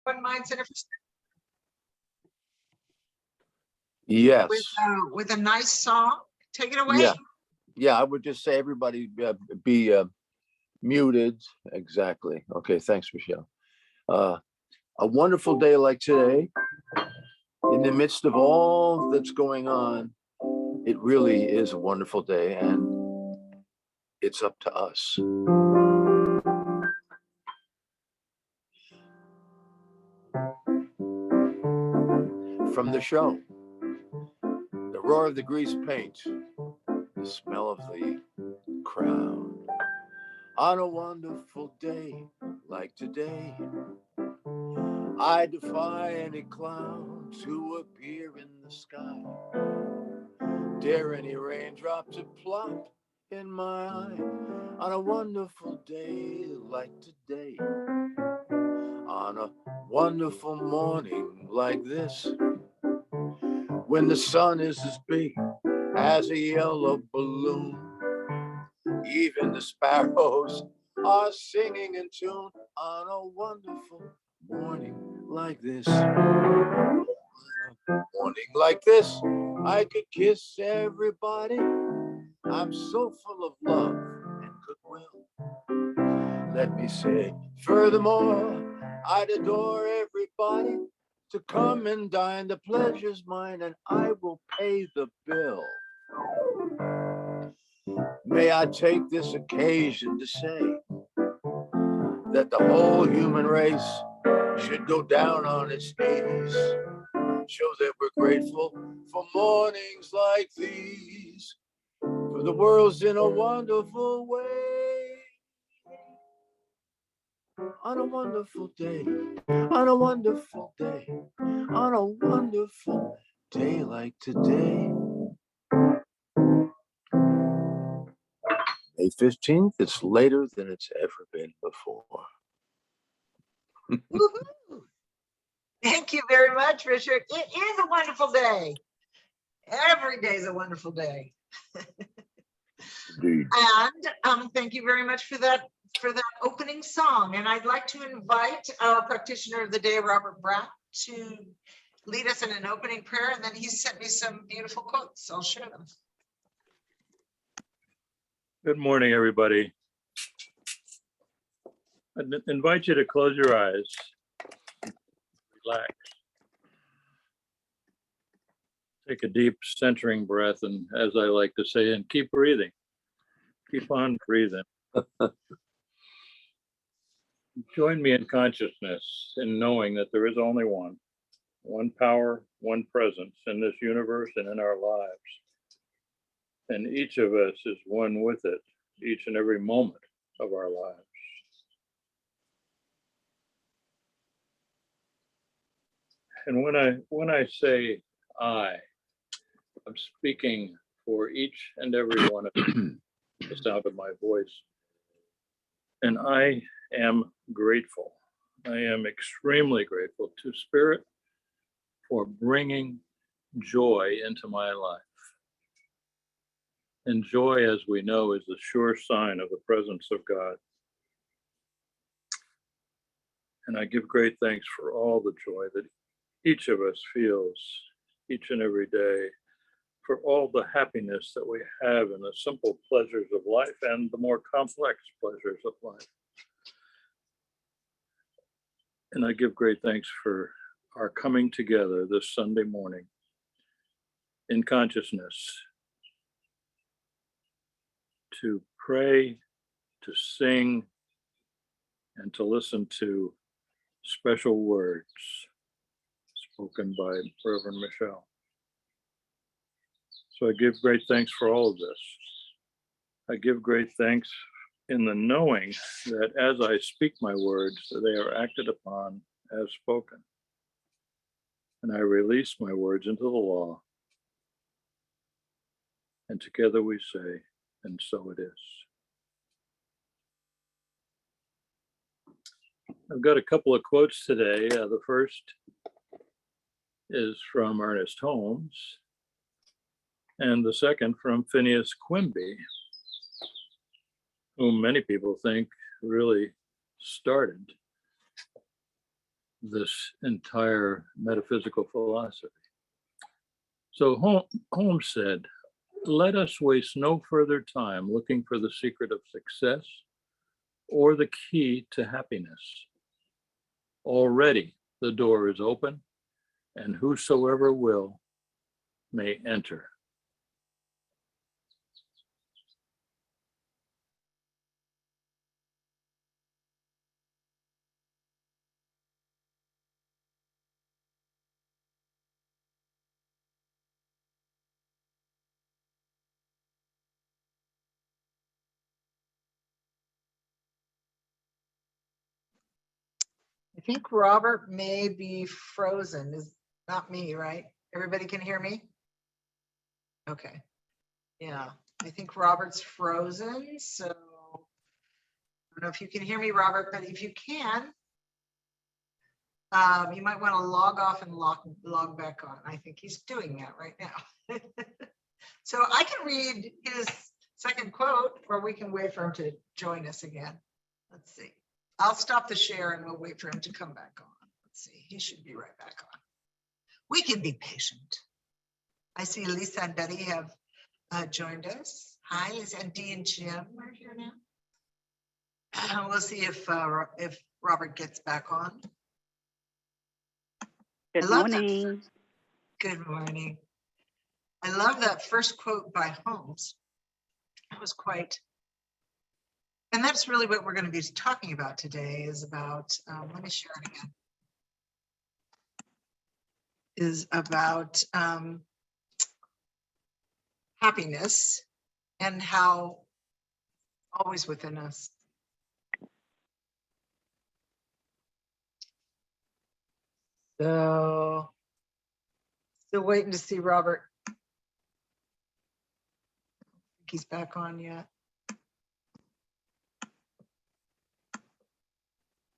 One Mind Center for Yes. with a nice song. Take it away. Yeah. Yeah, I would just say everybody be muted. Exactly. Okay, thanks, Michelle. A wonderful day like today, in the midst of all that's going on, it really is a wonderful day, and it's up to us. From the show, the roar of the grease paint, the smell of the crowd. On a wonderful day like today, I defy any cloud to appear in the sky. Dare any raindrop to plop in my eye. On a wonderful day like today, on a wonderful morning like this, when the sun is as big as a yellow balloon, even the sparrows are singing in tune. On a wonderful morning like this, morning like this, I could kiss everybody. I'm so full of love and goodwill. Let me say, furthermore, I'd adore everybody to come and dine. The pleasure's mine, and I will pay the bill. May I take this occasion to say that the whole human race should go down on its knees, show that we're grateful for mornings like these, for the world's in a wonderful way. On a wonderful day, on a wonderful day, on a wonderful day like today. May 15th, it's later than it's ever been before. Woohoo! Thank you very much, Richard. It is a wonderful day. Every day is a wonderful day. Indeed. And thank you very much for that opening song. And I'd like to invite our practitioner of the day, Robert Bratt, to lead us in an opening prayer. And then he sent me some beautiful quotes. I'll share them. Good morning, everybody. I invite you to close your eyes, relax, take a deep centering breath, and as I like to say, and keep breathing. Keep on breathing. Join me in consciousness in knowing that there is only one power, one presence in this universe and in our lives. And each of us is one with it, each and every moment of our lives. And when I say I'm speaking for each and every one of you, the sound of my voice. And I am grateful. I am extremely grateful to Spirit for bringing joy into my life. And joy, as we know, is the sure sign of the presence of God. And I give great thanks for all the joy that each of us feels each and every day, for all the happiness that we have in the simple pleasures of life and the more complex pleasures of life. And I give great thanks for our coming together this Sunday morning in consciousness to pray, to sing, and to listen to special words spoken by Reverend Michelle. So I give great thanks for all of this. I give great thanks in the knowing that as I speak my words, they are acted upon as spoken. And I release my words into the law. And together we say, and so it is. I've got a couple of quotes today. The first is from Ernest Holmes, and the second from Phineas Quimby, whom many people think really started this entire metaphysical philosophy. So Holmes said, let us waste no further time looking for the secret of success or the key to happiness. Already the door is open, and whosoever will may enter. I think Robert may be frozen. Is not me, right? Everybody can hear me? Okay. Yeah, I think Robert's frozen, so I don't know if you can hear me, Robert, but if you can, you might want to log off and log back on. I think he's doing that right now. So I can read his second quote, or we can wait for him to join us again. Let's see. I'll stop the share and we'll wait for him to come back on. Let's see. He should be right back on. We can be patient. I see Lisa and Betty have joined us. Hi, Lisa, and Dee and Jim are here now. We'll see if Robert gets back on. Good morning. Good morning. I love that first quote by Holmes. That was quite, and that's really what we're going to be talking about today is about, let me share it again, is about happiness and how always within us. So, still waiting to see Robert. He's back on yet.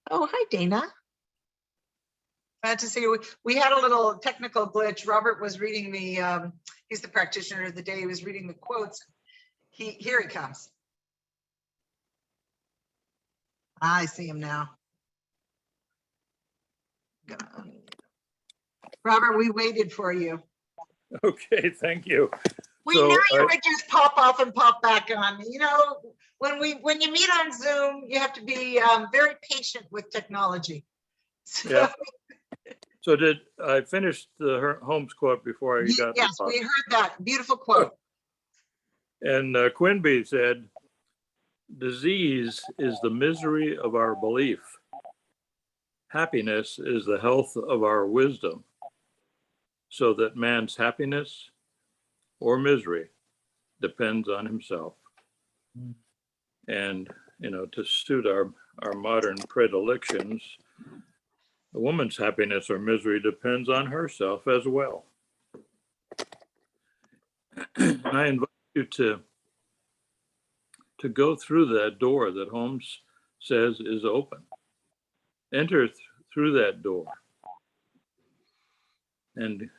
Oh, hi, Dana. Glad to see you. We had a little technical glitch. Robert was reading the, he's the practitioner of the day. He was reading the quotes. Here he comes. I see him now. Robert, we waited for you. Okay, thank you. We So, knew you would just pop off and pop back on. You know, when you meet on Zoom, you have to be very patient with technology. So, Yeah. So did I finish the Holmes quote before you got yes, the we heard that. Beautiful quote. And Quinby said, disease is the misery of our belief. Happiness is the health of our wisdom, so that man's happiness or misery depends on himself. And, you know, to suit our modern predilections, a woman's happiness or misery depends on herself as well. And I invite you to go through that door that Holmes says is open. Enter through that door and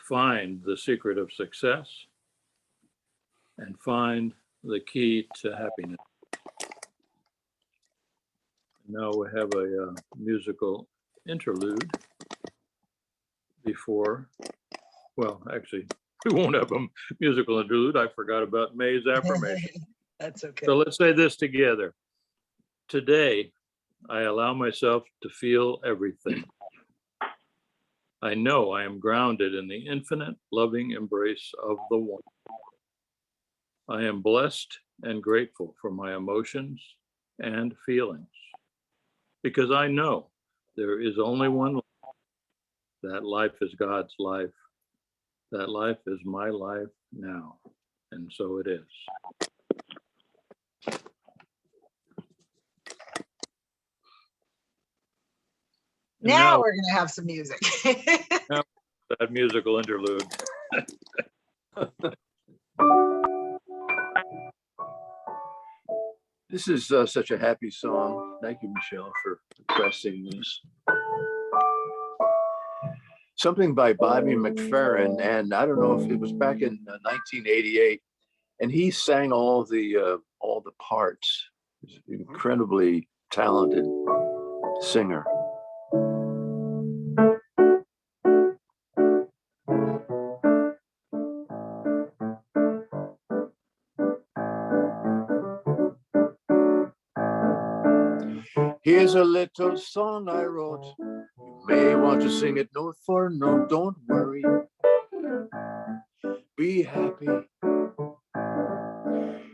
find the secret of success and find the key to happiness. Now we have a musical interlude before, well, actually, we won't have a musical interlude. I forgot about May's affirmation. That's okay. So let's say this together. Today, I allow myself to feel everything. I know I am grounded in the infinite loving embrace of the One. I am blessed and grateful for my emotions and feelings because I know there is only one life. That life is God's life. That life is my life now. And so it is. Now we're going to have some music. That musical interlude. This is such a happy song. Thank you, Michelle, for requesting this. Something by Bobby McFerrin, and I don't know if it was back in 1988, and he sang all the parts. He's an incredibly talented singer. Here's a little song I wrote. You may want to sing it note for note. Don't worry. Be happy.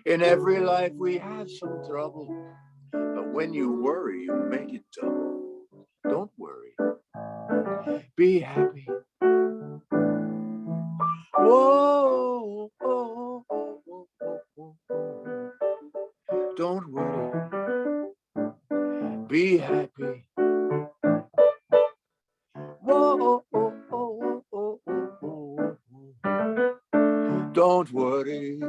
In every life we have some trouble, but when you worry, you make it double. Don't worry. Be happy. Whoa, oh, oh, oh, oh, oh. Don't worry. Be happy. Whoa, oh, oh, oh, oh, oh. Don't worry.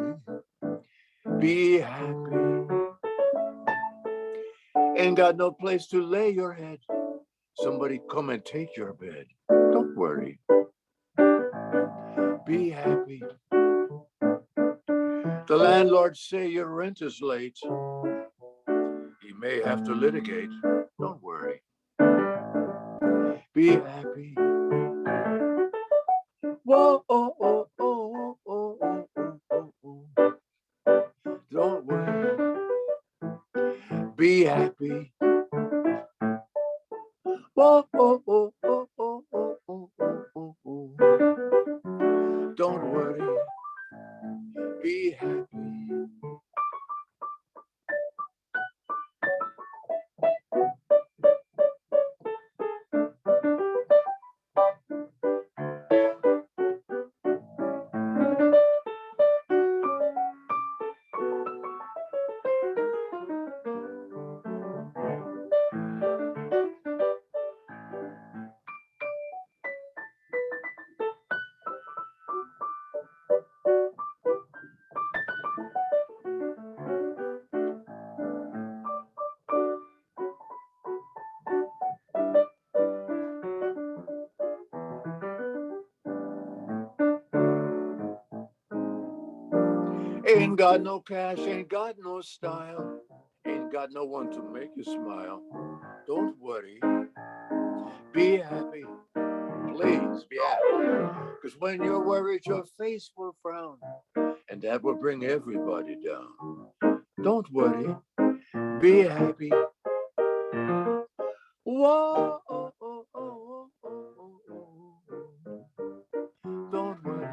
Be happy. Ain't got no place to lay your head. Somebody come and take your bed. Don't worry. Be happy. The landlord say your rent is late. He may have to litigate. Don't worry. Be happy. Whoa, oh, oh, oh, oh, oh, oh, oh, oh. Don't worry. Be happy. Whoa, oh, oh, oh, oh, oh, oh, oh, oh. Don't worry. Be happy. Ain't got no cash, ain't got no style, ain't got no one to make you smile. Don't worry. Be happy. Please be happy. Because when you're worried, your face will frown, and that will bring everybody down. Don't worry. Be happy. Whoa, oh, oh, oh, oh, oh, oh, oh. Don't worry.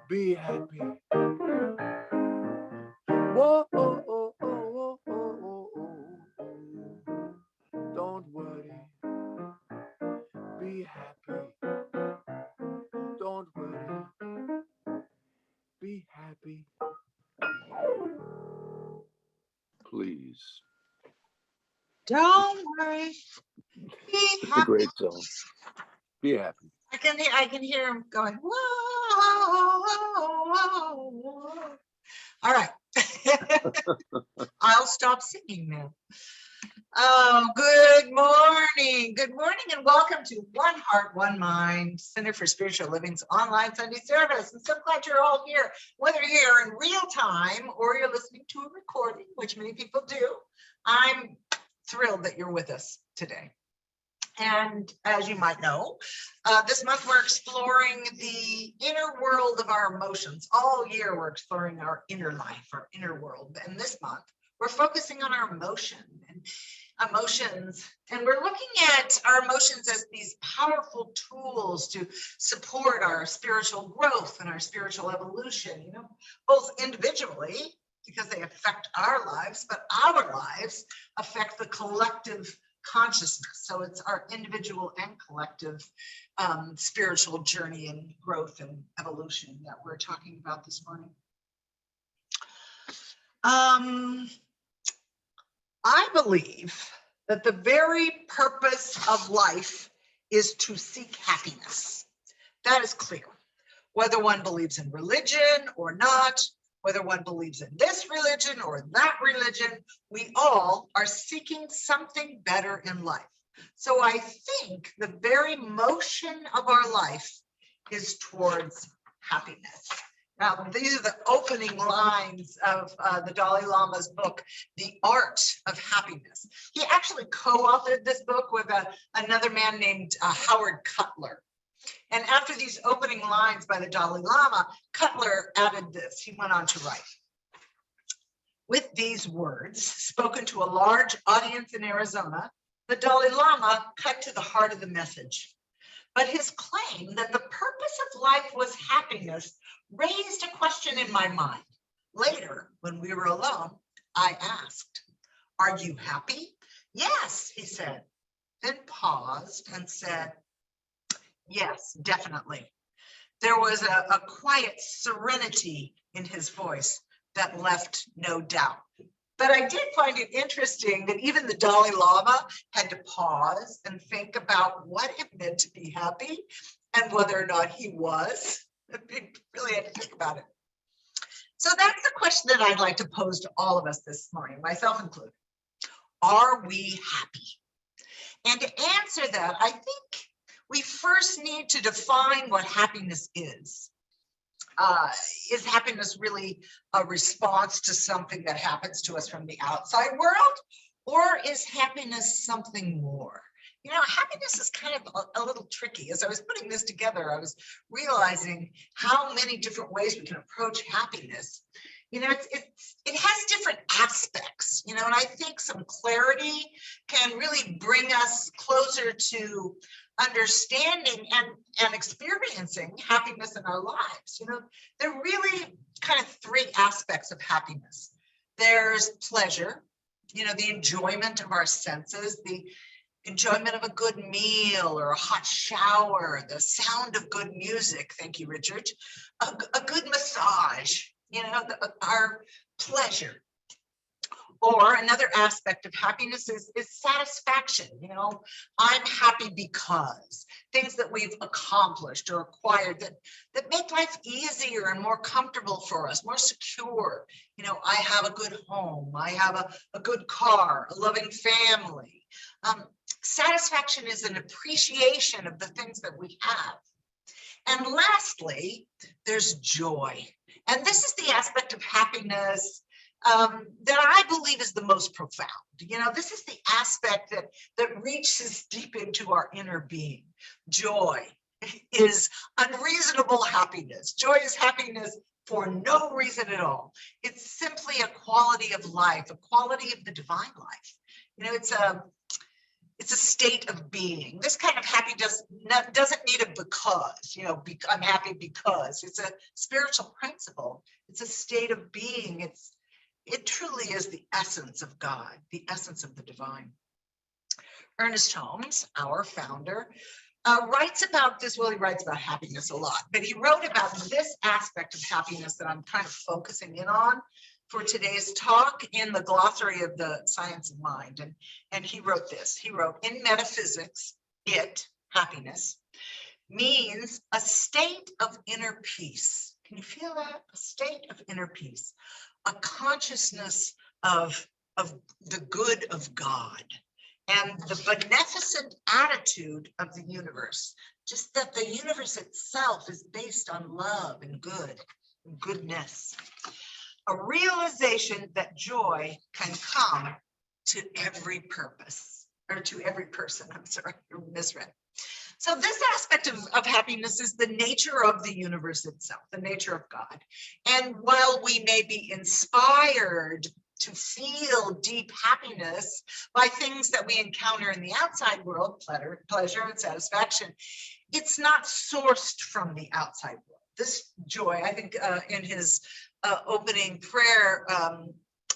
Be happy. Whoa, oh, oh, oh, oh, oh, oh, oh. Don't worry. Be happy. Don't worry. Be happy. Please. Don't worry. Be It's a happy. great song. Be happy. I can hear him going, whoa, whoa, whoa. All right. I'll stop singing now. Oh, good morning. Good morning and welcome to One Heart, One Mind, Center for Spiritual Living's online Sunday service. I'm so glad you're all here, whether you're here in real time or you're listening to a recording, which many people do. I'm thrilled that you're with us today. And as you might know, this month we're exploring the inner world of our emotions. All year we're exploring our inner life, our inner world. And this month we're focusing on our emotions, and we're looking at our emotions as these powerful tools to support our spiritual growth and our spiritual evolution, you know, both individually because they affect our lives, but our lives affect the collective consciousness. So it's our individual and collective spiritual journey and growth and evolution that we're talking about this morning. I believe that the very purpose of life is to seek happiness. That is clear. Whether one believes in religion or not, whether one believes in this religion or that religion, we all are seeking something better in life. So I think the very motion of our life is towards happiness. Now, these are the opening lines of the Dalai Lama's book, The Art of Happiness. He actually co-authored this book with another man named Howard Cutler. And after these opening lines by the Dalai Lama, Cutler added this. He went on to write, With these words, spoken to a large audience in Arizona, the Dalai Lama cut to the heart of the message. But his claim that the purpose of life was happiness raised a question in my mind. Later, when we were alone, I asked, "Are you happy?" "Yes," he said, then paused and said, "Yes, definitely." There was a quiet serenity in his voice that left no doubt. But I did find it interesting that even the Dalai Lama had to pause and think about what it meant to be happy and whether or not he was. He really had to think about it. So that's the question that I'd like to pose to all of us this morning, myself included. Are we happy? And to answer that, I think we first need to define what happiness is. Is happiness really a response to something that happens to us from the outside world? Or is happiness something more? You know, happiness is kind of a little tricky. As I was putting this together, I was realizing how many different ways we can approach happiness. You know, it has different aspects, you know, and I think some clarity can really bring us closer to understanding and experiencing happiness in our lives. You know, there are really kind of three aspects of happiness. There's pleasure, you know, the enjoyment of our senses, the enjoyment of a good meal or a hot shower, the sound of good music. Thank you, Richard. A good massage, you know, our pleasure. Or another aspect of happiness is satisfaction. You know, I'm happy because things that we've accomplished or acquired that make life easier and more comfortable for us, more secure. You know, I have a good home, I have a good car, a loving family. Satisfaction is an appreciation of the things that we have. And lastly, there's joy. And this is the aspect of happiness that I believe is the most profound. You know, this is the aspect that reaches deep into our inner being. Joy is unreasonable happiness. Joy is happiness for no reason at all. It's simply a quality of life, a quality of the divine life. You know, it's a state of being. This kind of happy doesn't need a because, you know, I'm happy because. It's a spiritual principle. It's a state of being. It truly is the essence of God, the essence of the divine. Ernest Holmes, our founder, writes about this. Well, he writes about happiness a lot, but he wrote about this aspect of happiness that I'm kind of focusing in on for today's talk in the glossary of the science of mind. And he wrote this. He wrote, in metaphysics, happiness, means a state of inner peace. Can you feel that? A state of inner peace. A consciousness of the good of God and the beneficent attitude of the universe. Just that the universe itself is based on love and goodness. A realization that joy can come to every purpose, or to every person. I'm sorry, I misread. So this aspect of happiness is the nature of the universe itself, the nature of God. And while we may be inspired to feel deep happiness by things that we encounter in the outside world, pleasure and satisfaction, it's not sourced from the outside world. This joy, I think in his opening prayer,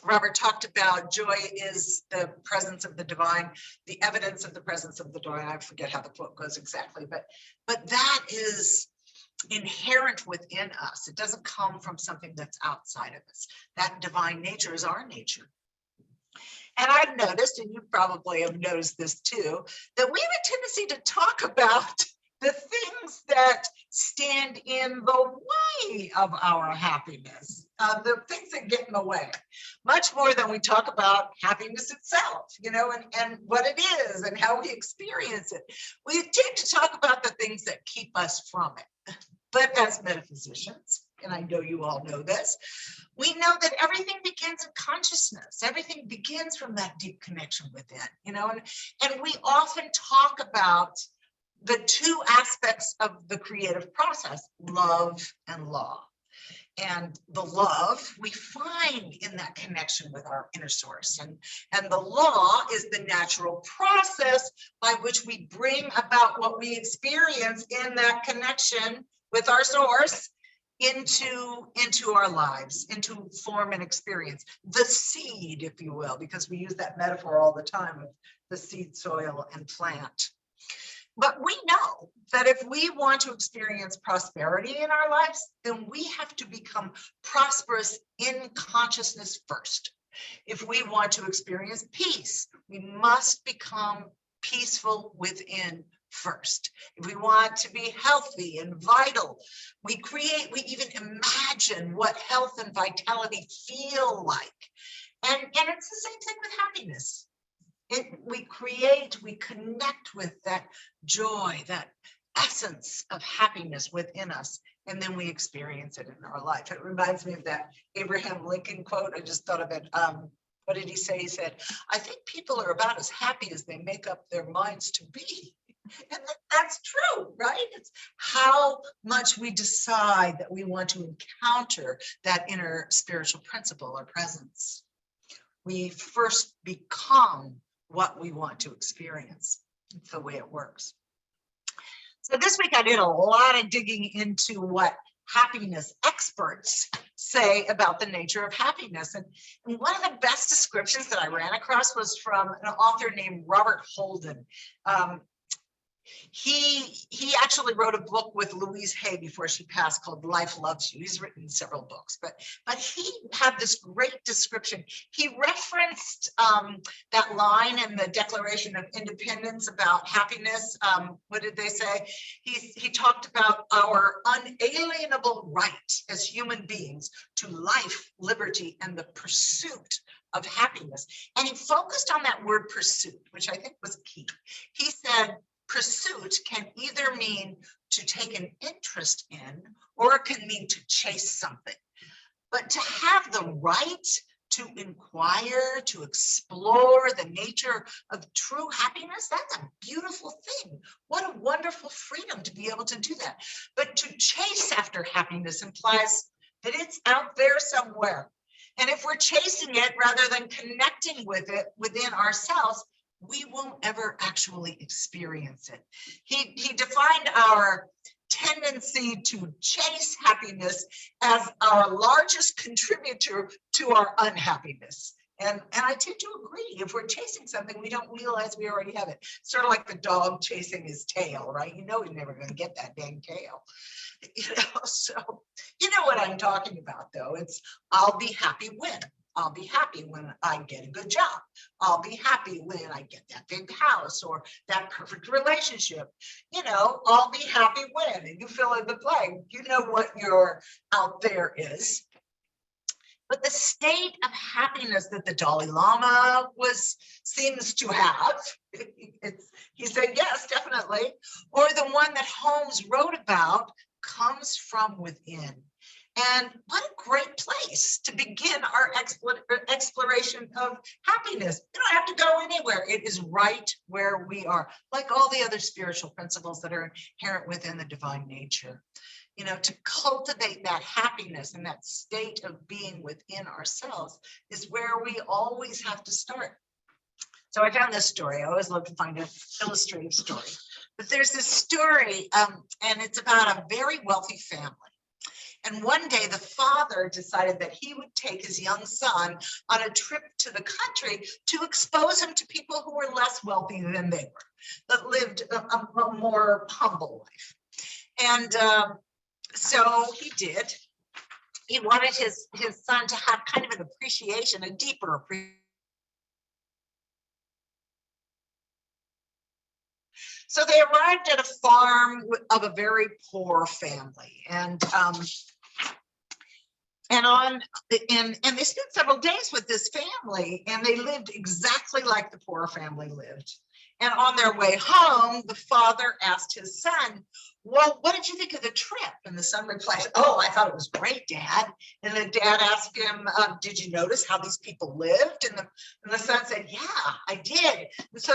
Robert talked about joy is the presence of the divine, the evidence of the presence of the divine. I forget how the quote goes exactly, but that is inherent within us. It doesn't come from something that's outside of us. That divine nature is our nature. And I've noticed, and you probably have noticed this too, that we have a tendency to talk about the things that stand in the way of our happiness, the things that get in the way, much more than we talk about happiness itself, you know, and what it is and how we experience it. We tend to talk about the things that keep us from it. But as metaphysicians, and I know you all know this, we know that everything begins in consciousness. Everything begins from that deep connection within, you know, and we often talk about the two aspects of the creative process, love and law. and the love we find in that connection with our inner source. And the law is the natural process by which we bring about what we experience in that connection with our source into our lives, into form and experience. The seed, if you will, because we use that metaphor all the time of the seed, soil, and plant. But we know that if we want to experience prosperity in our lives, then we have to become prosperous in consciousness first. If we want to experience peace, we must become peaceful within first. If we want to be healthy and vital, we even imagine what health and vitality feel like. And it's the same thing with happiness. We connect with that joy, that essence of happiness within us, and then we experience it in our life. It reminds me of that Abraham Lincoln quote. I just thought of it. What did he say? He said, "I think people are about as happy as they make up their minds to be." And that's true, right? It's how much we decide that we want to encounter that inner spiritual principle or presence. We first become what we want to experience. It's the way it works. So this week I did a lot of digging into what happiness experts say about the nature of happiness. And one of the best descriptions that I ran across was from an author named Robert Holden. He actually wrote a book with Louise Hay before she passed called Life Loves You. He's written several books, but he had this great description. He referenced that line in the Declaration of Independence about happiness. What did they say? He talked about our unalienable right as human beings to life, liberty, and the pursuit of happiness. And he focused on that word pursuit, which I think was key. He said, pursuit can either mean to take an interest in, or it can mean to chase something. But to have the right to inquire, to explore the nature of true happiness, that's a beautiful thing. What a wonderful freedom to be able to do that. But to chase after happiness implies that it's out there somewhere. And if we're chasing it rather than connecting with it within ourselves, we won't ever actually experience it. He defined our tendency to chase happiness as our largest contributor to our unhappiness. And I tend to agree. If we're chasing something, we don't realize we already have it. Sort of like the dog chasing his tail, right? You know he's never going to get that dang tail. So you know what I'm talking about, though. It's I'll be happy when. I'll be happy when I get a good job. I'll be happy when I get that big house or that perfect relationship. I'll be happy when, and you fill in the blank. You know what your out there is. But the state of happiness that the Dalai Lama seems to have, he said, yes, definitely, or the one that Holmes wrote about, comes from within. And what a great place to begin our exploration of happiness. You don't have to go anywhere. It is right where we are, like all the other spiritual principles that are inherent within the divine nature. To cultivate that happiness and that state of being within ourselves is where we always have to start. So I found this story. I always love to find an illustrative story. But there's this story, and it's about a very wealthy family. And one day the father decided that he would take his young son on a trip to the country to expose him to people who were less wealthy than they were, that lived a more humble life. And so he did. He wanted his son to have kind of an appreciation, a deeper appreciation. So they arrived at a farm of a very poor family, and they spent several days with this family, and they lived exactly like the poor family lived. And on their way home, the father asked his son, well, what did you think of the trip? And the son replied, oh, I thought it was great, Dad. And the dad asked him, did you notice how these people lived? And the son said, yeah, I did. And so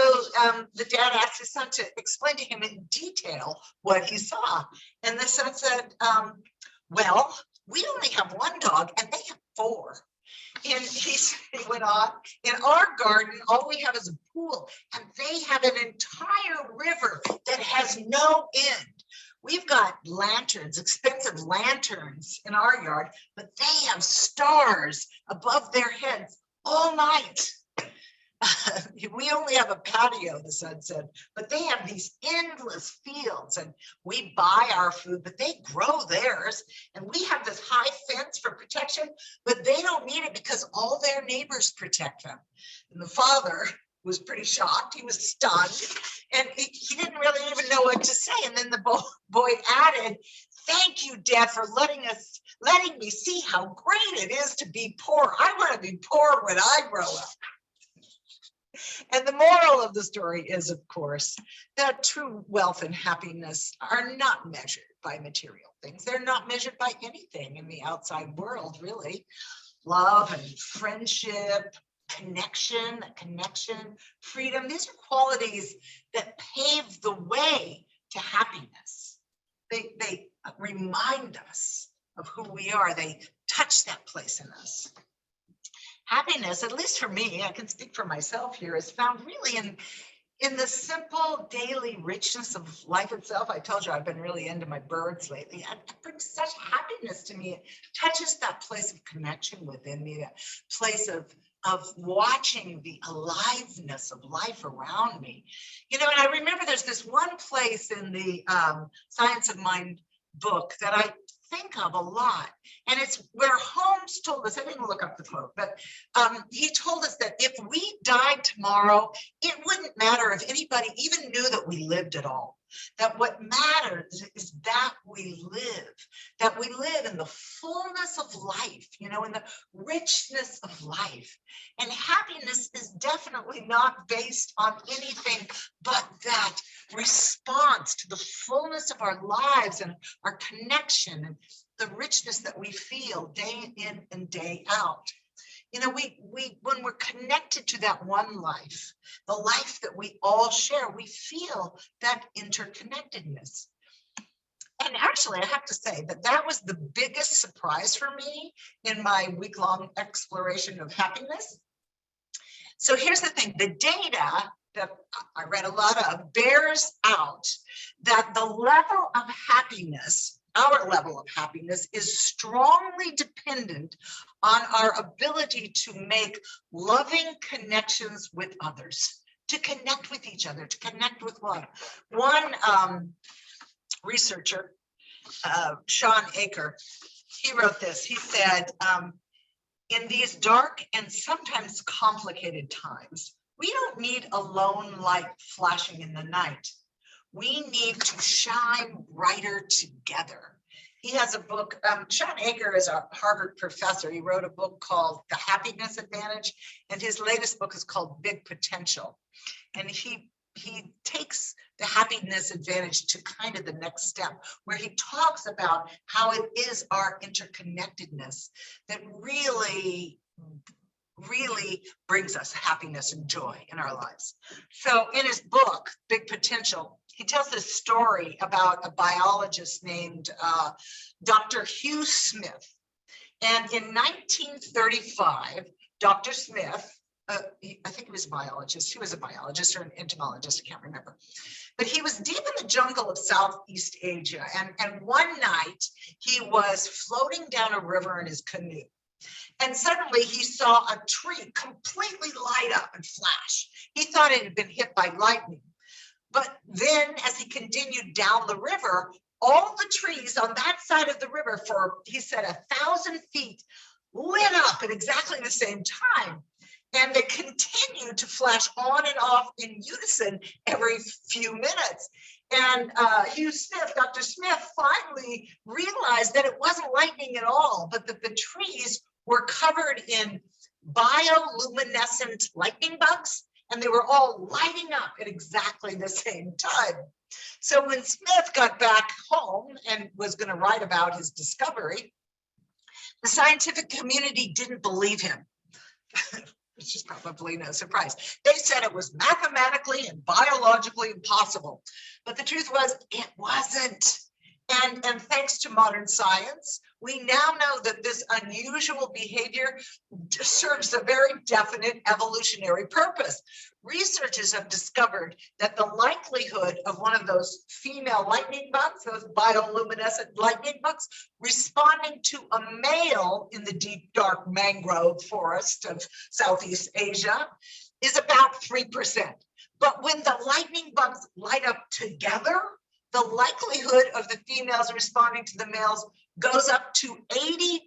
the dad asked his son to explain to him in detail what he saw. And the son said, well, we only have one dog and they have four. And he went on, in our garden, all we have is a pool, and they have an entire river that has no end. We've got lanterns, expensive lanterns in our yard, but they have stars above their heads all night. We only have a patio, the son said, but they have these endless fields, and we buy our food, but they grow theirs. And we have this high fence for protection, but they don't need it because all their neighbors protect them. And the father was pretty shocked. He was stunned, and he didn't really even know what to say. And then the boy added, "Thank you, Dad, for letting me see how great it is to be poor. I want to be poor when I grow up." And the moral of the story is, of course, that true wealth and happiness are not measured by material things. They're not measured by anything in the outside world, really. Love and friendship, connection, freedom, these are qualities that pave the way to happiness. They remind us of who we are. They touch that place in us. Happiness, at least for me, I can speak for myself here, is found really in the simple daily richness of life itself. I told you I've been really into my birds lately. It brings such happiness to me. It touches that place of connection within me, that place of watching the aliveness of life around me. You know, and I remember there's this one place in the Science of Mind book that I think of a lot, and it's where Holmes told us, I didn't look up the quote, but he told us that if we died tomorrow, it wouldn't matter if anybody even knew that we lived at all. That what matters is that we live in the fullness of life, you know, in the richness of life. And happiness is definitely not based on anything but that response to the fullness of our lives and our connection and the richness that we feel day in and day out. You know, we when we're connected to that one life, the life that we all share, we feel that interconnectedness. And actually, I have to say that was the biggest surprise for me in my week-long exploration of happiness. So here's the thing, the data that I read a lot of bears out that the level of happiness, our level of happiness, is strongly dependent on our ability to make loving connections with others, to connect with each other, to connect with one. One researcher, Sean Aker, he wrote this. He said, in these dark and sometimes complicated times, we don't need a lone light flashing in the night. We need to shine brighter together. He has a book, Sean Aker is a Harvard professor. He wrote a book called The Happiness Advantage, and his latest book is called Big Potential. And he takes the happiness advantage to kind of the next step, where he talks about how it is our interconnectedness that really brings us happiness and joy in our lives. So in his book, Big Potential, he tells this story about a biologist named Dr. Hugh Smith. And in 1935, Dr. Smith, I think he was a biologist. He was a biologist or an entomologist, I can't remember. But he was deep in the jungle of Southeast Asia. And one night he was floating down a river in his canoe. And suddenly he saw a tree completely light up and flash. He thought it had been hit by lightning. But then as he continued down the river, all the trees on that side of the river for, he said, 1,000 feet lit up at exactly the same time. And they continued to flash on and off in unison every few minutes. And Hugh Smith, Dr. Smith, finally realized that it wasn't lightning at all, but that the trees were covered in bioluminescent lightning bugs, and they were all lighting up at exactly the same time. So when Smith got back home and was going to write about his discovery, the scientific community didn't believe him. Which is probably no surprise. They said it was mathematically and biologically impossible. But the truth was, it wasn't. And thanks to modern science, we now know that this unusual behavior serves a very definite evolutionary purpose. Researchers have discovered that the likelihood of one of those female lightning bugs, those bioluminescent lightning bugs, responding to a male in the deep, dark mangrove forest of Southeast Asia is about 3%. But when the lightning bugs light up together, the likelihood of the females responding to the males goes up to 82%,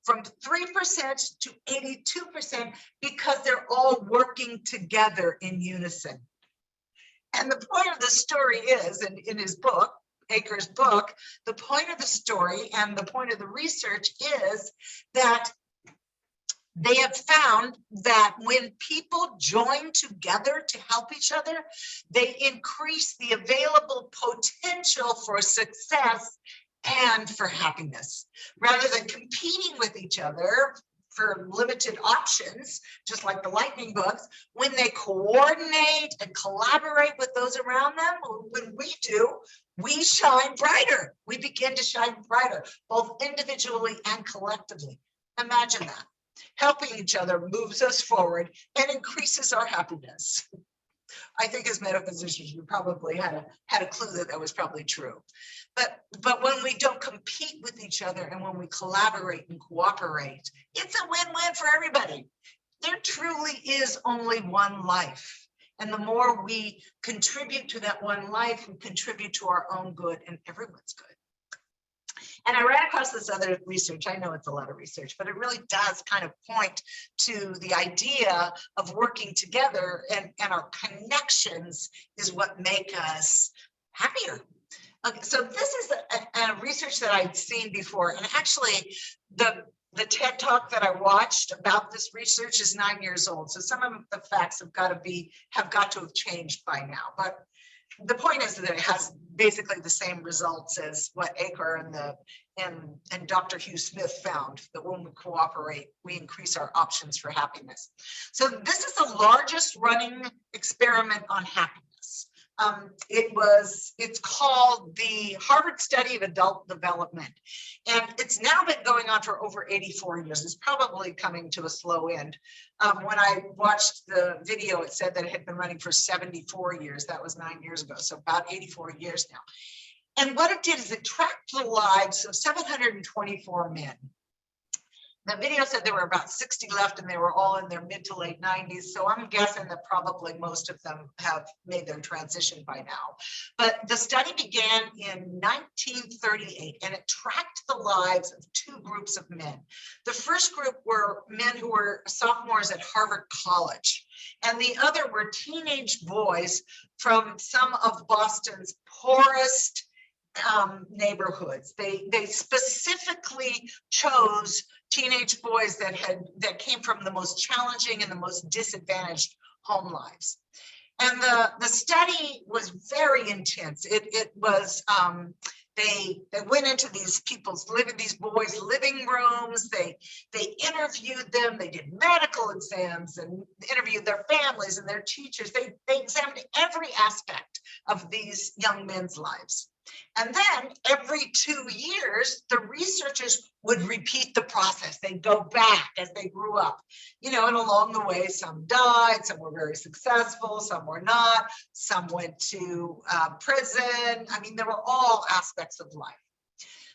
from 3% to 82%, because they're all working together in unison. And the point of the story is, and in his book, Aker's book, the point of the story and the point of the research is that they have found that when people join together to help each other, they increase the available potential for success and for happiness. Rather than competing with each other for limited options, just like the lightning bugs, when they coordinate and collaborate with those around them, when we do, we shine brighter. We begin to shine brighter, both individually and collectively. Imagine that. Helping each other moves us forward and increases our happiness. I think as metaphysicians, we probably had a clue that that was probably true. But when we don't compete with each other and when we collaborate and cooperate, it's a win-win for everybody. There truly is only one life. And the more we contribute to that one life, we contribute to our own good and everyone's good. And I ran across this other research. I know it's a lot of research, but it really does kind of point to the idea of working together, and our connections is what make us happier. Okay, so this is a research that I'd seen before, and actually the TED Talk that I watched about this research is 9 years old. So some of the facts have got to have changed by now. But the point is that it has basically the same results as what Aker and Dr. Hugh Smith found, that when we cooperate, we increase our options for happiness. So this is the largest running experiment on happiness. It's called the Harvard Study of Adult Development, and it's now been going on for over 84 years. It's probably coming to a slow end. When I watched the video, it said that it had been running for 74 years. That was 9 years ago, so about 84 years now. And what it did is it tracked the lives of 724 men. The video said there were about 60 left and they were all in their mid to late 90s. So I'm guessing that probably most of them have made their transition by now. But the study began in 1938 and it tracked the lives of two groups of men. The first group were men who were sophomores at Harvard College, and the other were teenage boys from some of Boston's poorest neighborhoods. They specifically chose teenage boys that came from the most challenging and the most disadvantaged home lives. And the study was very intense. It was they went into these boys' living rooms. They interviewed them. They did medical exams and interviewed their families and their teachers. They examined every aspect of these young men's lives. And then every 2 years, the researchers would repeat the process. They'd go back as they grew up, and along the way, some died, some were very successful, some were not, some went to prison. I mean, there were all aspects of life.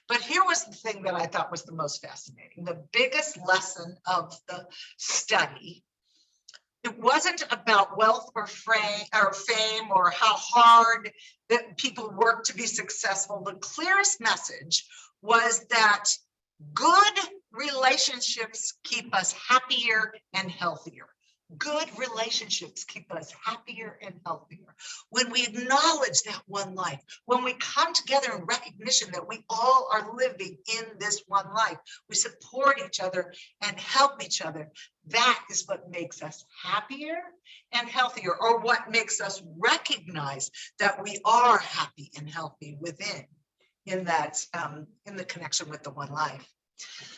But here was the thing that I thought was the most fascinating. The biggest lesson of the study, it wasn't about wealth or fame or how hard that people work to be successful. The clearest message was that good relationships keep us happier and healthier. Good relationships keep us happier and healthier. When we acknowledge that one life, when we come together in recognition that we all are living in this one life, we support each other and help each other. That is what makes us happier and healthier, or what makes us recognize that we are happy and healthy within, in the connection with the one life.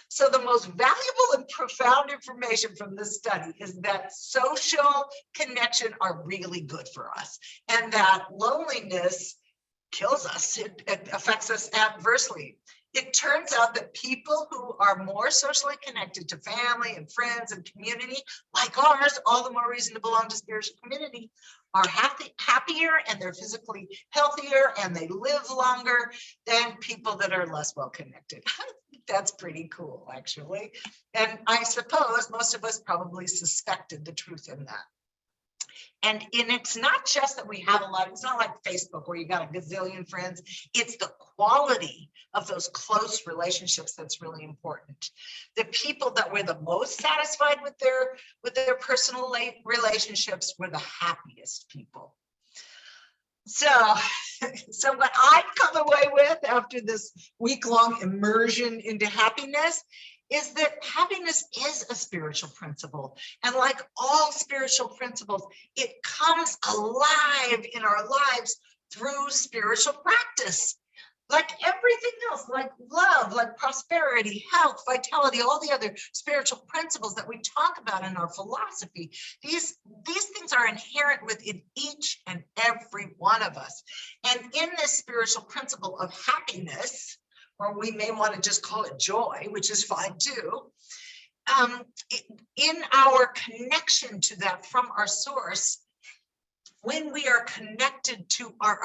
So the most valuable and profound information from this study is that social connection are really good for us, and that loneliness kills us. It affects us adversely. It turns out that people who are more socially connected to family and friends and community like ours, all the more reason to belong to spiritual community, are happier, and they're physically healthier, and they live longer than people that are less well connected. That's pretty cool, actually. And I suppose most of us probably suspected the truth in that. And it's not just that we have a lot, it's not like Facebook where you got a gazillion friends. It's the quality of those close relationships that's really important. The people that were the most satisfied with their personal relationships were the happiest people. So what I've come away with after this week-long immersion into happiness is that happiness is a spiritual principle. And like all spiritual principles, it comes alive in our lives through spiritual practice. Like everything else, like love, like prosperity, health, vitality, all the other spiritual principles that we talk about in our philosophy, these things are inherent within each and every one of us. And in this spiritual principle of happiness, or we may want to just call it joy, which is fine too, in our connection to that from our source, when we are connected to our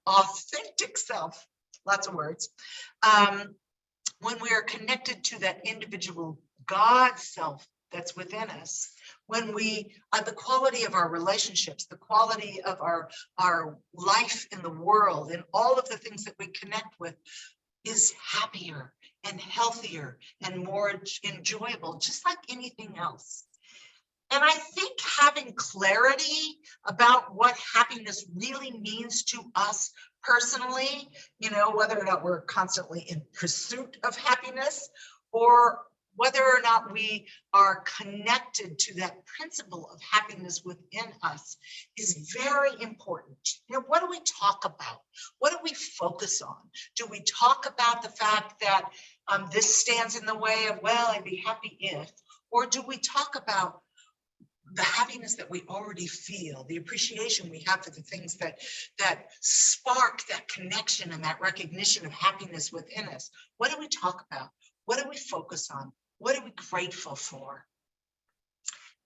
authentic self, lots of words, when we are connected to that individual God self that's within us, when we are the quality of our relationships, the quality of our life in the world, and all of the things that we connect with is happier and healthier and more enjoyable, just like anything else. And I think having clarity about what happiness really means to us personally, whether or not we're constantly in pursuit of happiness, or whether or not we are connected to that principle of happiness within us, is very important. What do we talk about? What do we focus on? Do we talk about the fact that this stands in the way of, well, I'd be happy if, or do we talk about the happiness that we already feel, the appreciation we have for the things that spark that connection and that recognition of happiness within us? What do we talk about? What do we focus on? What are we grateful for?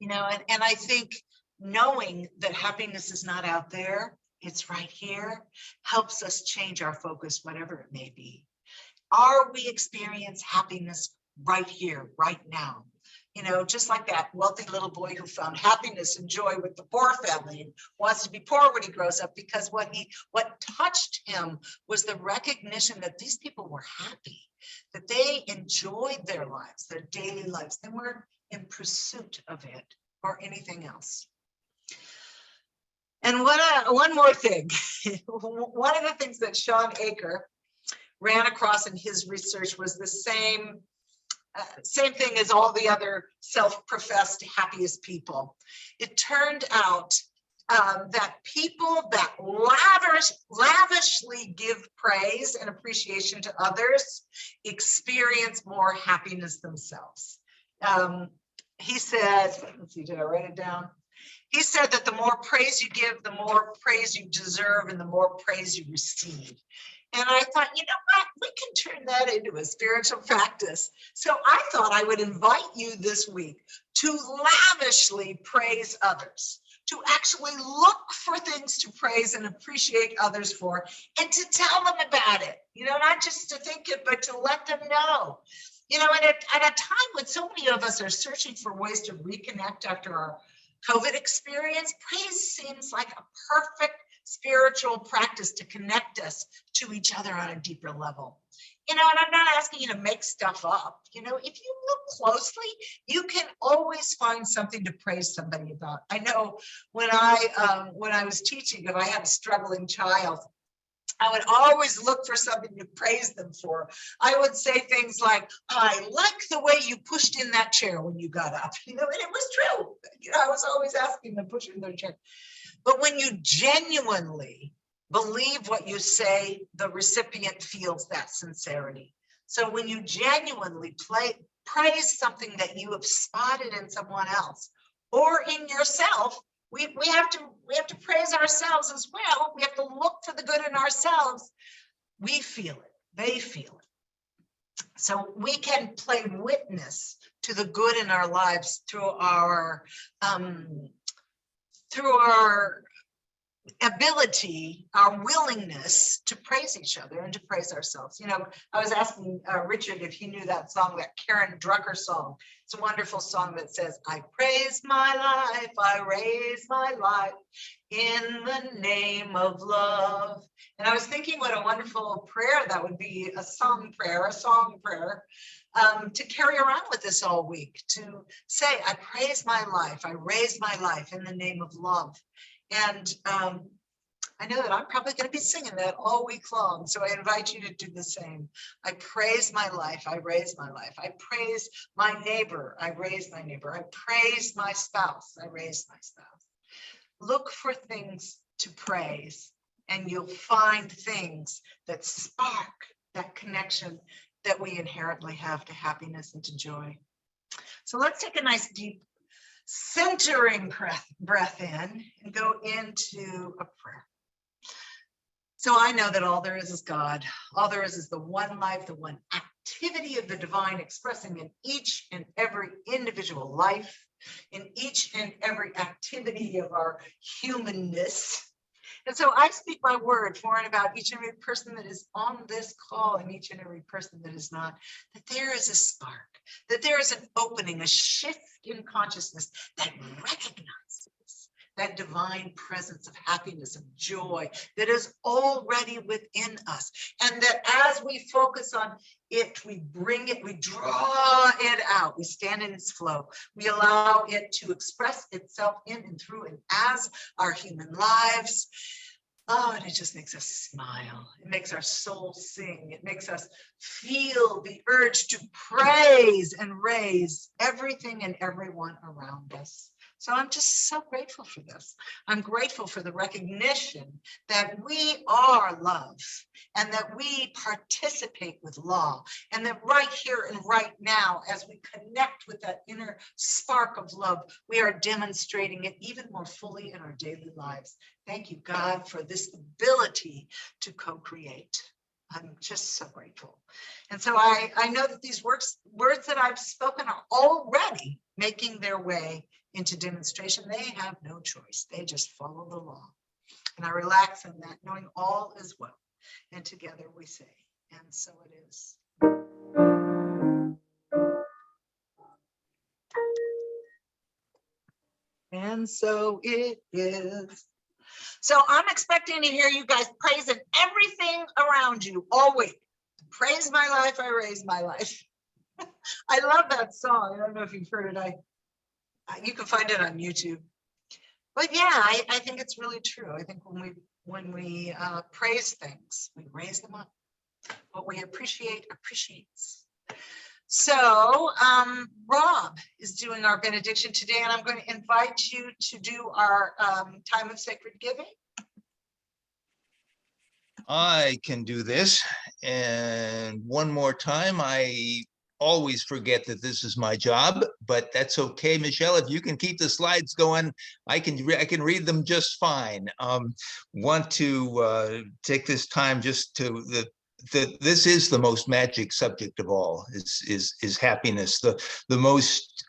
And I think knowing that happiness is not out there, it's right here, helps us change our focus, whatever it may be. Are we experiencing happiness right here, right now? Just like that wealthy little boy who found happiness and joy with the poor family and wants to be poor when he grows up, because what touched him was the recognition that these people were happy, that they enjoyed their lives, their daily lives. They weren't in pursuit of it or anything else. And one more thing, one of the things that Sean Aker ran across in his research was the same thing as all the other self-professed happiest people. It turned out that people that lavishly give praise and appreciation to others experience more happiness themselves. He said, let's see, did I write it down? He said that the more praise you give, the more praise you deserve, and the more praise you receive. And I thought, what? We can turn that into a spiritual practice. So I thought I would invite you this week to lavishly praise others, to actually look for things to praise and appreciate others for, and to tell them about it, not just to think it, but to let them know. And at a time when so many of us are searching for ways to reconnect after our COVID experience, praise seems like a perfect spiritual practice to connect us to each other on a deeper level. And I'm not asking you to make stuff up. If you look closely, you can always find something to praise somebody about. I know when I was teaching, if I had a struggling child, I would always look for something to praise them for. I would say things like, I like the way you pushed in that chair when you got up, and it was true. I was always asking them to push in their chair. But when you genuinely believe what you say, the recipient feels that sincerity. So when you genuinely praise something that you have spotted in someone else or in yourself, we have to praise ourselves as well. We have to look for for the good in ourselves, we feel it, they feel it. So we can play witness to the good in our lives through our ability, our willingness to praise each other and to praise ourselves. You know, I was asking Richard if he knew that song, that Karen Drucker song. It's a wonderful song that says, I praise my life, I raise my life in the name of love. And I was thinking what a wonderful prayer that would be, a song prayer, to carry around with us all week, to say, I praise my life, I raise my life in the name of love. And I know that I'm probably going to be singing that all week long. So I invite you to do the same. I praise my life. I raise my life. I praise my neighbor. I raise my neighbor. I praise my spouse. I raise my spouse. Look for things to praise, and you'll find things that spark that connection that we inherently have to happiness and to joy. So let's take a nice deep centering breath in and go into a prayer. So I know that all there is God. All there is the one life, the one activity of the divine expressing in each and every individual life, in each and every activity of our humanness. And so I speak my word for and about each and every person that is on this call and each and every person that is not, that there is a spark, that there is an opening, a shift in consciousness that recognizes that divine presence of happiness, of joy that is already within us. And that as we focus on it, we bring it, we draw it out, we stand in its flow, we allow it to express itself in and through and as our human lives. Oh, and it just makes us smile. It makes our soul sing. It makes us feel the urge to praise and raise everything and everyone around us. So I'm just so grateful for this. I'm grateful for the recognition that we are love and that we participate with law, and that right here and right now, as we connect with that inner spark of love, we are demonstrating it even more fully in our daily lives. Thank you, God, for this ability to co-create. I'm just so grateful. And so I know that these words that I've spoken are already making their way into demonstration. They have no choice. They just follow the law. And I relax in that, knowing all is well. And together we say, and so it is. And so it is. So I'm expecting to hear you guys praising everything around you all week. Praise my life, I raise my life. I love that song. I don't know if you've heard it. You can find it on YouTube. But yeah, I think it's really true. I think when we praise things, we raise them up. What we appreciate appreciates. So Rob is doing our benediction today, and I'm going to invite you to do our time of sacred giving. I can do this. And one more time, I always forget that this is my job, but that's okay. Michelle, if you can keep the slides going, I can read them just fine. Want to take this time just to this is the most magic subject of all, is happiness. The most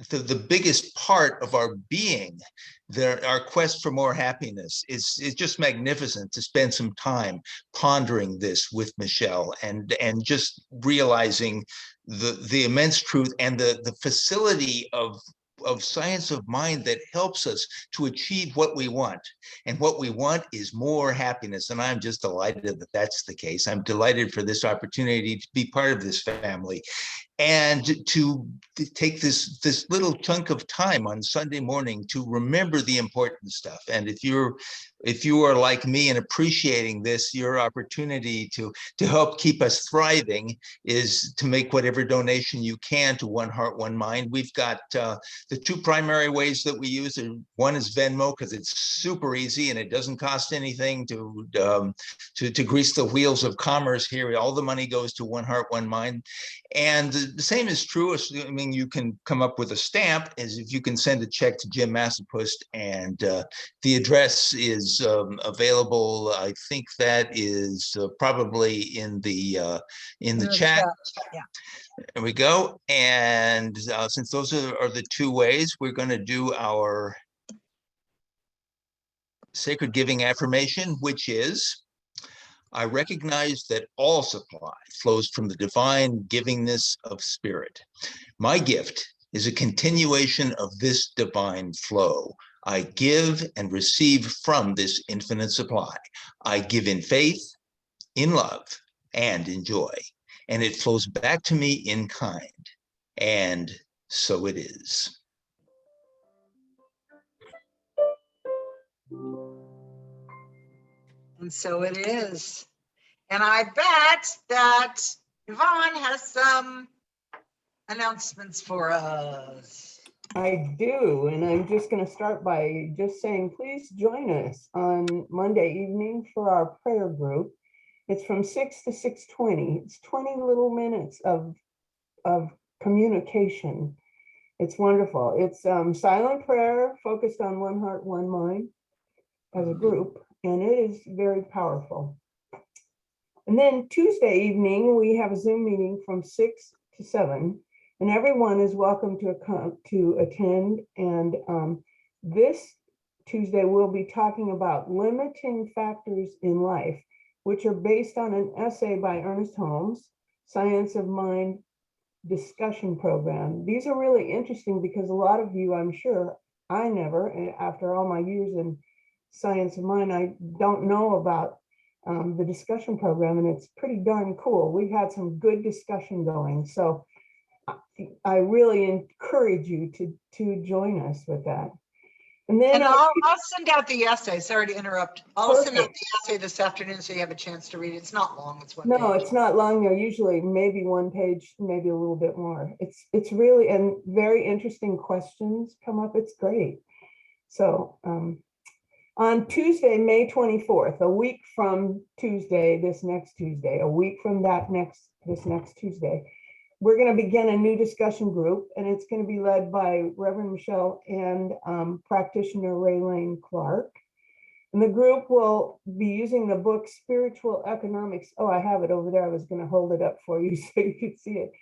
the biggest part of our being, our quest for more happiness is just magnificent. To spend some time pondering this with Michelle and just realizing the immense truth and the facility of science of mind that helps us to achieve what we want. And what we want is more happiness. And I'm just delighted that that's the case. I'm delighted for this opportunity to be part of this family and to take this little chunk of time on Sunday morning to remember the important stuff. And if you are like me and appreciating this, your opportunity to help keep us thriving is to make whatever donation you can to One Heart, One Mind. We've got the two primary ways that we use. One is Venmo, because it's super easy and it doesn't cost anything to grease the wheels of commerce here. All the money goes to One Heart, One Mind. And the same is true, assuming you can come up with a stamp, as if you can send a check to Jim Massapost, and the address is available. I think that is probably in the chat. Yeah. There we go. And since those are the two ways, we're going to do our sacred giving affirmation, which is, I recognize that all supply flows from the divine givingness of spirit. My gift is a continuation of this divine flow. I give and receive from this infinite supply. I give in faith, in love, and in joy, and it flows back to me in kind. And so it is. And so it is. And I bet that Yvonne has some announcements for us. I do, and I'm just going to start by just saying, please join us on Monday evening for our prayer group. It's from 6 to 6:20. It's 20 little minutes of communication. It's wonderful. It's silent prayer focused on one heart, one mind as a group, and it is very powerful. And then Tuesday evening, we have a Zoom meeting from 6 to 7, and everyone is welcome to attend. And this Tuesday, we'll be talking about limiting factors in life, which are based on an essay by Ernest Holmes, Science of Mind discussion program. These are really interesting because a lot of you, I'm sure, I never, after all my years in Science of Mind, I don't know about the discussion program, and it's pretty darn cool. We've had some good discussion going, so I really encourage you to join us with that. And then I'll send out the essay. Sorry to interrupt. I'll send out Perfect. the essay this afternoon so you have a chance to read it. It's not long. It's one No, page. it's not long. They're usually maybe one page, maybe a little bit more. It's really, and very interesting questions come up. It's great. So on Tuesday, May 24th, a week from Tuesday, this next Tuesday, a week from this next Tuesday, we're going to begin a new discussion group, and it's going to be led by Reverend Michelle and practitioner Raylene Clark. And the group will be using the book Spiritual Economics. Oh, I have it over there. I was going to hold it up for you so you could see it.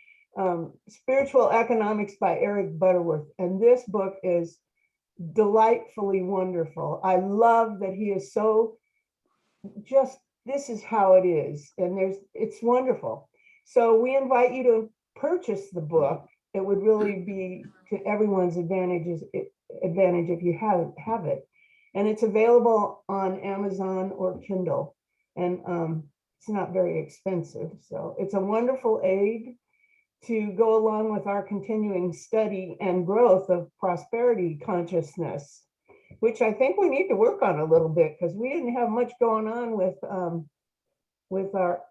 Spiritual Economics by Eric Butterworth. And this book is delightfully wonderful. I love that he is so just, this is how it is. And it's wonderful. So we invite you to purchase the book. It would really be to everyone's advantage if you have it. And it's available on Amazon or Kindle. And it's not very expensive. So it's a wonderful aid to go along with our continuing study and growth of prosperity consciousness, which I think we need to work on a little bit, because we didn't have much going on with our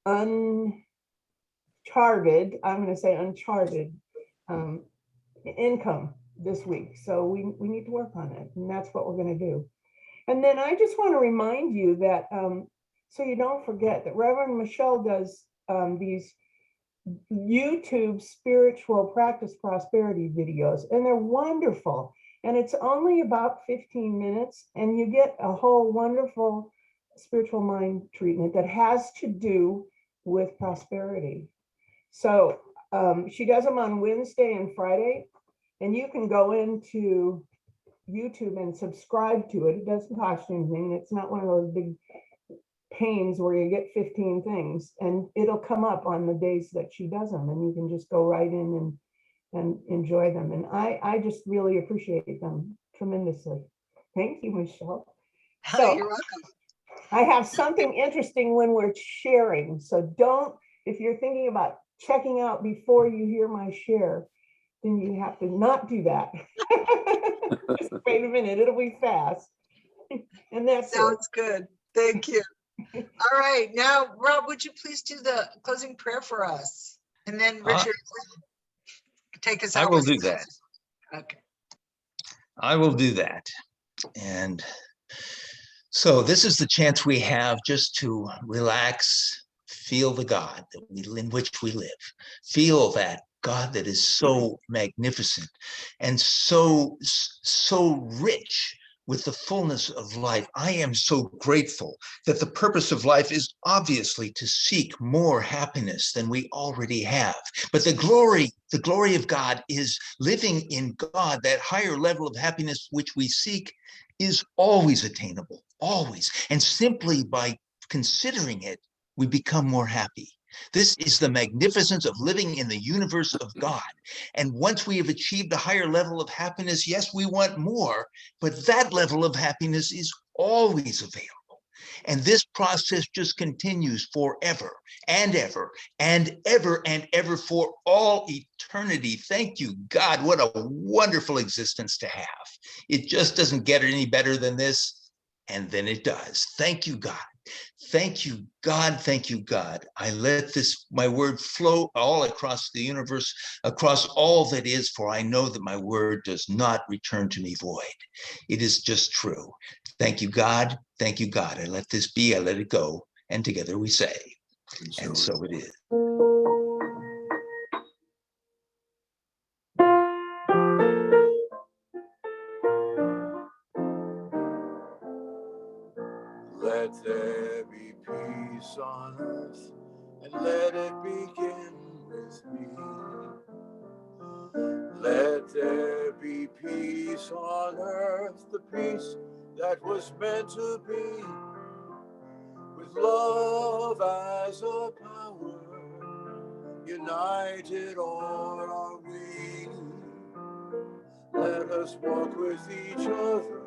uncharted income this week. So we need to work on it, and that's what we're going to do. And then I just want to remind you that, so you don't forget, that Reverend Michelle does these YouTube spiritual practice prosperity videos, and they're wonderful. And it's only about 15 minutes, and you get a whole wonderful spiritual mind treatment that has to do with prosperity. So she does them on Wednesday and Friday, and you can go into YouTube and subscribe to it. It doesn't cost you anything. It's not one of those big pains where you get 15 things, and it'll come up on the days that she does them, and you can just go right in and enjoy them. And I just really appreciate them tremendously. Thank you, Michelle. So You're welcome. I have something interesting when we're sharing. So if you're thinking about checking out before you hear my share, then you have to not do that. Just wait a minute, it'll be fast. And that's it. Sounds good. Thank you. All right. Now, Rob, would you please do the closing prayer for us? And then Richard, take us out. I will do that. Okay. I will do that. And so this is the chance we have just to relax, feel the God that in which we live. Feel that God that is so magnificent and so rich with the fullness of life. I am so grateful that the purpose of life is obviously to seek more happiness than we already have. But the glory of God is living in God. That higher level of happiness which we seek is always attainable, always. And simply by considering it, we become more happy. This is the magnificence of living in the universe of God. And once we have achieved a higher level of happiness, yes, we want more, but that level of happiness is always available. And this process just continues forever and ever and ever and ever for all eternity. Thank you, God. What a wonderful existence to have. It just doesn't get any better than this. And then it does. Thank you, God. Thank you, God. Thank you, God. I let my word flow all across the universe, across all that is, for I know that my word does not return to me void. It is just true. Thank you, God. Thank you, God. I let this be, I let it go. And together we say, and so it is. Let there be peace on earth, and let it begin with me. Let there be peace on earth, the peace that was meant to be, with love as a power, united all are we. Let us walk with each other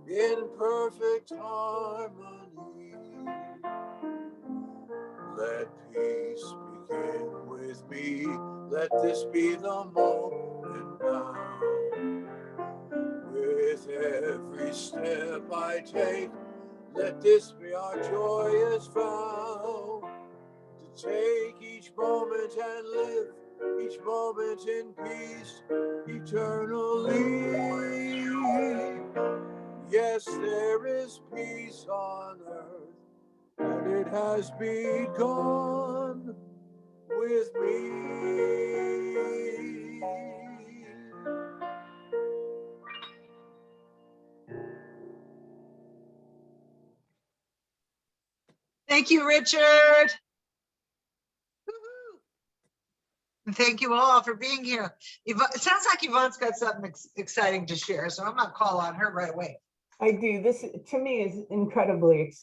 in perfect harmony. Let peace begin with me. Let this be the moment now. With every step I take, let this be our joyous vow. To take each moment and live each moment in peace eternally. Yes, there is peace on earth, and it has begun with me. Thank you, Richard. Woo-hoo. And thank you all for being here. It sounds like Yvonne's got something exciting to share, so I'm gonna call on her right away. I do. This, to me, is incredibly exciting.